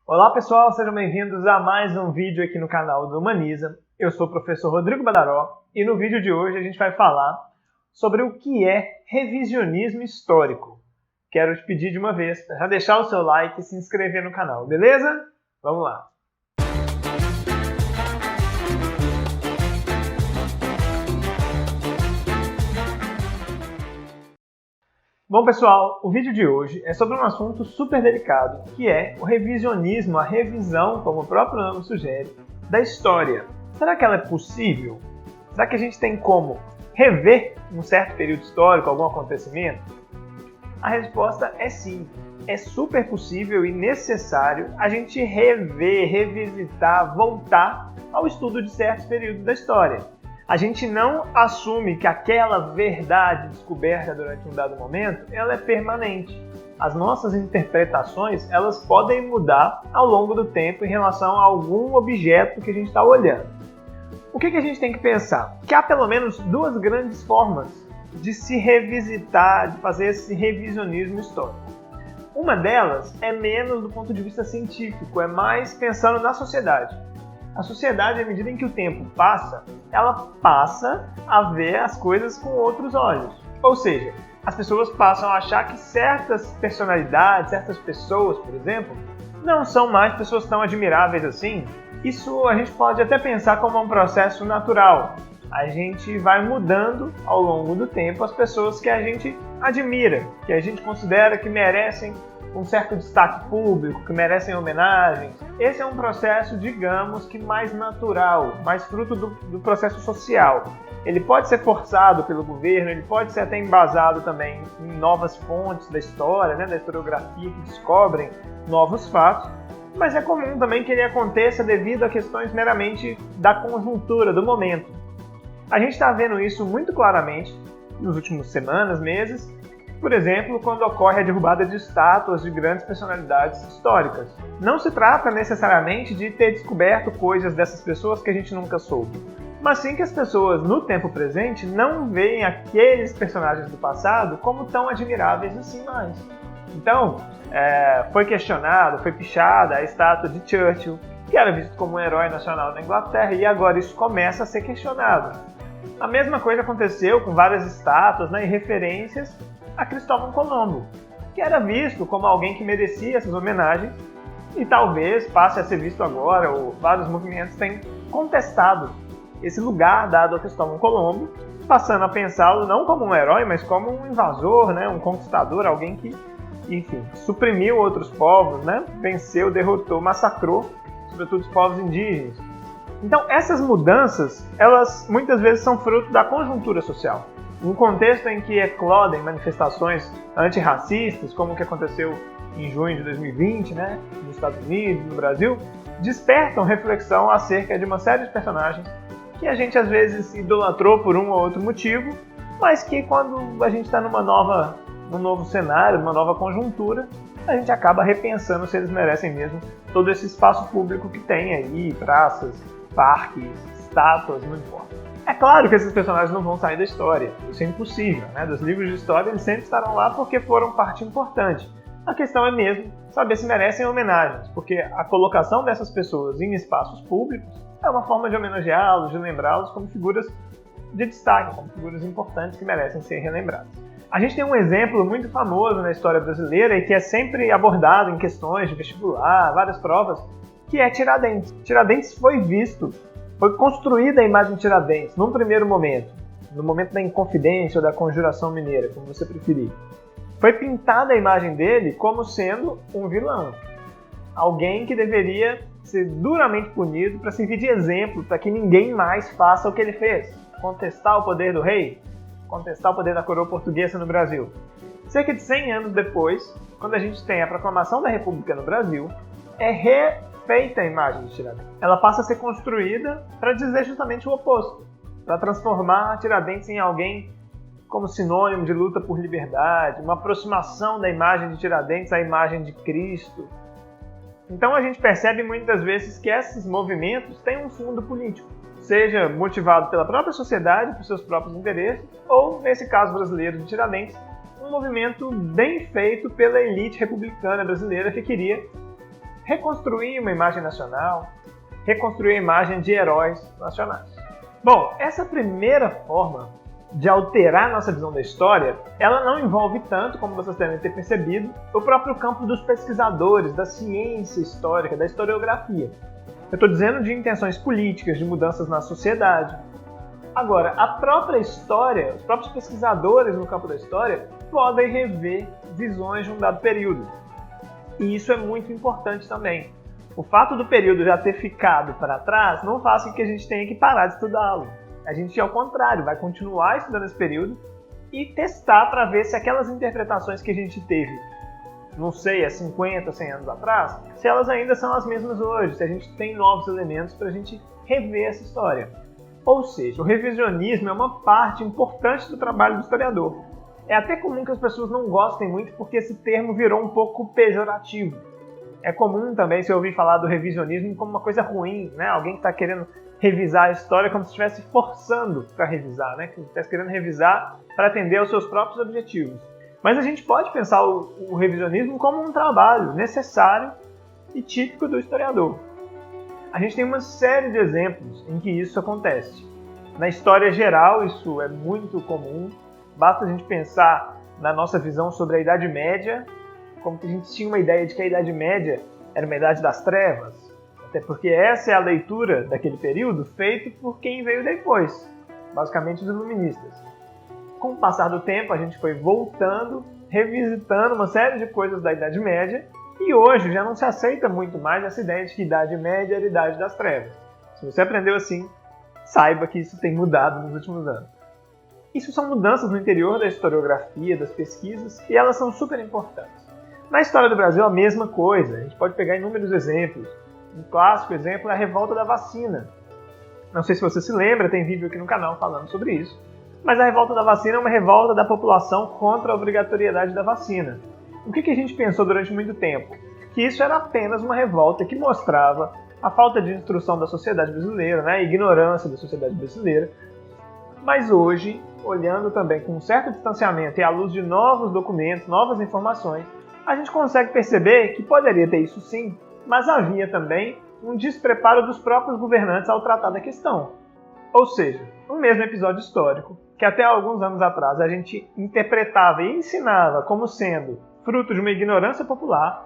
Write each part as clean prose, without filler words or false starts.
Olá pessoal, sejam bem-vindos a mais um vídeo aqui no canal do Humaniza. Eu sou o professor Rodrigo Badaró e no vídeo de hoje a gente vai falar sobre o que é revisionismo histórico. Quero te pedir de uma vez para já deixar o seu like e se inscrever no canal, beleza? Vamos lá! Bom pessoal, o vídeo de hoje é sobre um assunto super delicado, que é o revisionismo, a revisão, como o próprio nome sugere, da história. Será que ela é possível? Será que a gente tem como rever um certo período histórico, algum acontecimento? A resposta é sim. É super possível e necessário a gente rever, revisitar, voltar ao estudo de certos períodos da história. A gente não assume que aquela verdade descoberta durante um dado momento, ela é permanente. As nossas interpretações, elas podem mudar ao longo do tempo em relação a algum objeto que a gente está olhando. O que a gente tem que pensar? Que há pelo menos duas grandes formas de se revisitar, de fazer esse revisionismo histórico. Uma delas é menos do ponto de vista científico, é mais pensando na sociedade. A sociedade, à medida em que o tempo passa, ela passa a ver as coisas com outros olhos. Ou seja, as pessoas passam a achar que certas personalidades, certas pessoas, por exemplo, não são mais pessoas tão admiráveis assim. Isso a gente pode até pensar como um processo natural. A gente vai mudando ao longo do tempo as pessoas que a gente admira, que a gente considera que merecem um certo destaque público, que merecem homenagens. Esse é um processo, digamos, que mais natural, mais fruto do processo social. Ele pode ser forçado pelo governo, ele pode ser até embasado também em novas fontes da história, da historiografia, que descobrem novos fatos, mas é comum também que ele aconteça devido a questões meramente da conjuntura, do momento. A gente está vendo isso muito claramente nos últimos semanas, meses, por exemplo, quando ocorre a derrubada de estátuas de grandes personalidades históricas. Não se trata necessariamente de ter descoberto coisas dessas pessoas que a gente nunca soube, mas sim que as pessoas, no tempo presente, não veem aqueles personagens do passado como tão admiráveis assim mais. Então, foi questionado, foi pichada a estátua de Churchill, que era visto como um herói nacional da Inglaterra, e agora isso começa a ser questionado. A mesma coisa aconteceu com várias estátuas e referências a Cristóvão Colombo, que era visto como alguém que merecia essas homenagens e talvez passe a ser visto agora, ou vários movimentos têm contestado esse lugar dado a Cristóvão Colombo, passando a pensá-lo não como um herói, mas como um invasor, um conquistador, alguém que, enfim, suprimiu outros povos, venceu, derrotou, massacrou, sobretudo os povos indígenas. Então, essas mudanças, elas muitas vezes são fruto da conjuntura social. Um contexto em que eclodem manifestações antirracistas, como o que aconteceu em junho de 2020, nos Estados Unidos, no Brasil, despertam reflexão acerca de uma série de personagens que a gente às vezes idolatrou por um ou outro motivo, mas que quando a gente está num novo cenário, numa nova conjuntura, a gente acaba repensando se eles merecem mesmo todo esse espaço público que tem aí, praças, parques, estátuas, não importa. É claro que esses personagens não vão sair da história, isso é impossível, Dos livros de história eles sempre estarão lá porque foram parte importante. A questão é mesmo saber se merecem homenagens, porque a colocação dessas pessoas em espaços públicos é uma forma de homenageá-los, de lembrá-los como figuras de destaque, como figuras importantes que merecem ser relembradas. A gente tem um exemplo muito famoso na história brasileira e que é sempre abordado em questões de vestibular, várias provas, que é Tiradentes. Tiradentes foi construída a imagem de Tiradentes num primeiro momento, no momento da Inconfidência ou da Conjuração Mineira, como você preferir. Foi pintada a imagem dele como sendo um vilão, alguém que deveria ser duramente punido para servir de exemplo para que ninguém mais faça o que ele fez, contestar o poder do rei, contestar o poder da coroa portuguesa no Brasil. Cerca de 100 anos depois, quando a gente tem a proclamação da República no Brasil, é refeita a imagem de Tiradentes. Ela passa a ser construída para dizer justamente o oposto, para transformar Tiradentes em alguém como sinônimo de luta por liberdade, uma aproximação da imagem de Tiradentes à imagem de Cristo. Então a gente percebe muitas vezes que esses movimentos têm um fundo político, seja motivado pela própria sociedade, por seus próprios interesses, ou, nesse caso brasileiro de Tiradentes, um movimento bem feito pela elite republicana brasileira que queria reconstruir uma imagem nacional, reconstruir a imagem de heróis nacionais. Bom, essa primeira forma de alterar nossa visão da história, ela não envolve tanto, como vocês devem ter percebido, o próprio campo dos pesquisadores, da ciência histórica, da historiografia. Eu estou dizendo de intenções políticas, de mudanças na sociedade. Agora, a própria história, os próprios pesquisadores no campo da história podem rever visões de um dado período. E isso é muito importante também. O fato do período já ter ficado para trás não faz com que a gente tenha que parar de estudá-lo. A gente, ao contrário, vai continuar estudando esse período e testar para ver se aquelas interpretações que a gente teve, não sei, há 50, 100 anos atrás, se elas ainda são as mesmas hoje, se a gente tem novos elementos para a gente rever essa história. Ou seja, o revisionismo é uma parte importante do trabalho do historiador. É até comum que as pessoas não gostem muito porque esse termo virou um pouco pejorativo. É comum também se ouvir falar do revisionismo como uma coisa ruim, né? Alguém que está querendo revisar a história como se estivesse forçando para revisar, né? Que estivesse querendo revisar para atender aos seus próprios objetivos. Mas a gente pode pensar o revisionismo como um trabalho necessário e típico do historiador. A gente tem uma série de exemplos em que isso acontece. Na história geral, isso é muito comum. Basta a gente pensar na nossa visão sobre a Idade Média, como que a gente tinha uma ideia de que a Idade Média era uma idade das trevas. Até porque essa é a leitura daquele período feita por quem veio depois, basicamente os iluministas. Com o passar do tempo, a gente foi voltando, revisitando uma série de coisas da Idade Média, e hoje já não se aceita muito mais essa ideia de que Idade Média era a Idade das Trevas. Se você aprendeu assim, saiba que isso tem mudado nos últimos anos. Isso são mudanças no interior da historiografia, das pesquisas, e elas são super importantes. Na história do Brasil, a mesma coisa. A gente pode pegar inúmeros exemplos. Um clássico exemplo é a revolta da vacina. Não sei se você se lembra, tem vídeo aqui no canal falando sobre isso. Mas a revolta da vacina é uma revolta da população contra a obrigatoriedade da vacina. O que a gente pensou durante muito tempo? Que isso era apenas uma revolta que mostrava a falta de instrução da sociedade brasileira, né? A ignorância da sociedade brasileira. Mas hoje, olhando também com um certo distanciamento e à luz de novos documentos, novas informações, a gente consegue perceber que poderia ter isso sim, mas havia também um despreparo dos próprios governantes ao tratar da questão. Ou seja, o mesmo episódio histórico, que até alguns anos atrás a gente interpretava e ensinava como sendo fruto de uma ignorância popular,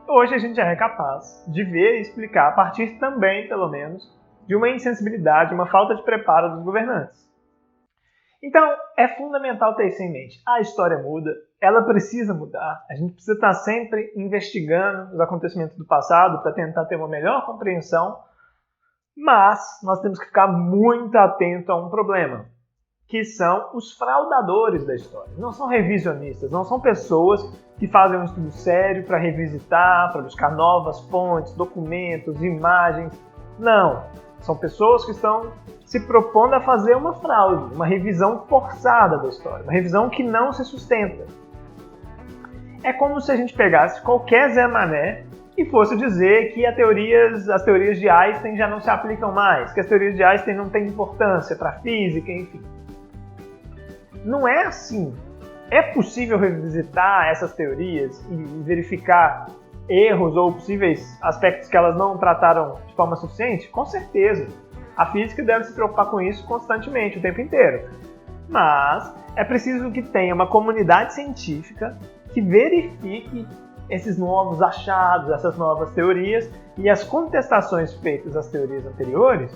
hoje a gente já é capaz de ver e explicar a partir também, pelo menos, de uma insensibilidade, uma falta de preparo dos governantes. Então, é fundamental ter isso em mente. A história muda, ela precisa mudar. A gente precisa estar sempre investigando os acontecimentos do passado para tentar ter uma melhor compreensão, mas nós temos que ficar muito atento a um problema, que são os fraudadores da história. Não são revisionistas, não são pessoas que fazem um estudo sério para revisitar, para buscar novas fontes, documentos, imagens. Não. São pessoas que estão se propondo a fazer uma fraude, uma revisão forçada da história, uma revisão que não se sustenta. É como se a gente pegasse qualquer Zé Mané e fosse dizer que as teorias de Einstein já não se aplicam mais, que as teorias de Einstein não têm importância para a física, enfim. Não é assim. É possível revisitar essas teorias e verificar erros ou possíveis aspectos que elas não trataram de forma suficiente? Com certeza. A física deve se preocupar com isso constantemente, o tempo inteiro. Mas é preciso que tenha uma comunidade científica que verifique esses novos achados, essas novas teorias e as contestações feitas às teorias anteriores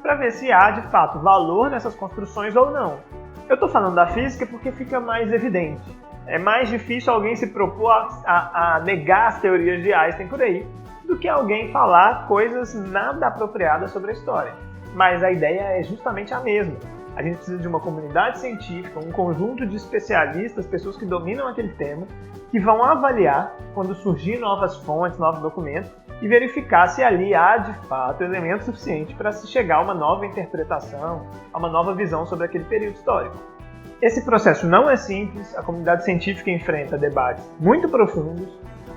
para ver se há, de fato, valor nessas construções ou não. Eu estou falando da física porque fica mais evidente. É mais difícil alguém se propor a negar as teorias de Einstein por aí do que alguém falar coisas nada apropriadas sobre a história. Mas a ideia é justamente a mesma. A gente precisa de uma comunidade científica, um conjunto de especialistas, pessoas que dominam aquele tema, que vão avaliar quando surgir novas fontes, novos documentos, e verificar se ali há, de fato, elemento suficiente para se chegar a uma nova interpretação, a uma nova visão sobre aquele período histórico. Esse processo não é simples, a comunidade científica enfrenta debates muito profundos,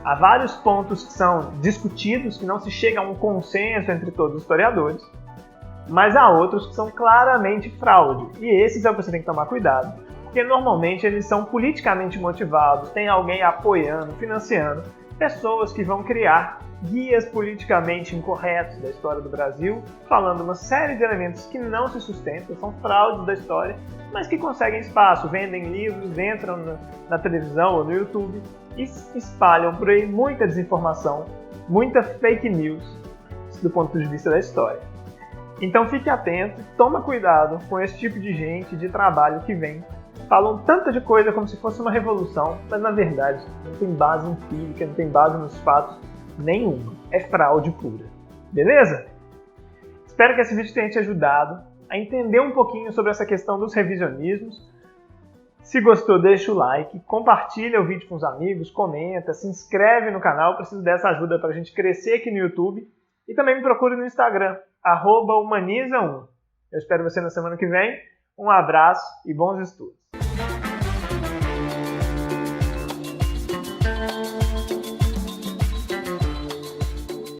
há vários pontos que são discutidos, que não se chega a um consenso entre todos os historiadores, mas há outros que são claramente fraude, e esses é o que você tem que tomar cuidado, porque normalmente eles são politicamente motivados, tem alguém apoiando, financiando, pessoas que vão criar guias politicamente incorretos da história do Brasil, falando uma série de elementos que não se sustentam, são fraudes da história, mas que conseguem espaço, vendem livros, entram na televisão ou no YouTube e espalham por aí muita desinformação, muita fake news do ponto de vista da história. Então fique atento, toma cuidado com esse tipo de gente, de trabalho que vem. Falam tanta de coisa como se fosse uma revolução, mas na verdade não tem base empírica, não tem base nos fatos nenhuma. É fraude pura. Beleza? Espero que esse vídeo tenha te ajudado a entender um pouquinho sobre essa questão dos revisionismos. Se gostou, deixa o like, compartilha o vídeo com os amigos, comenta, se inscreve no canal, preciso dessa ajuda para a gente crescer aqui no YouTube. E também me procure no Instagram, @humaniza1. Eu espero você na semana que vem. Um abraço e bons estudos!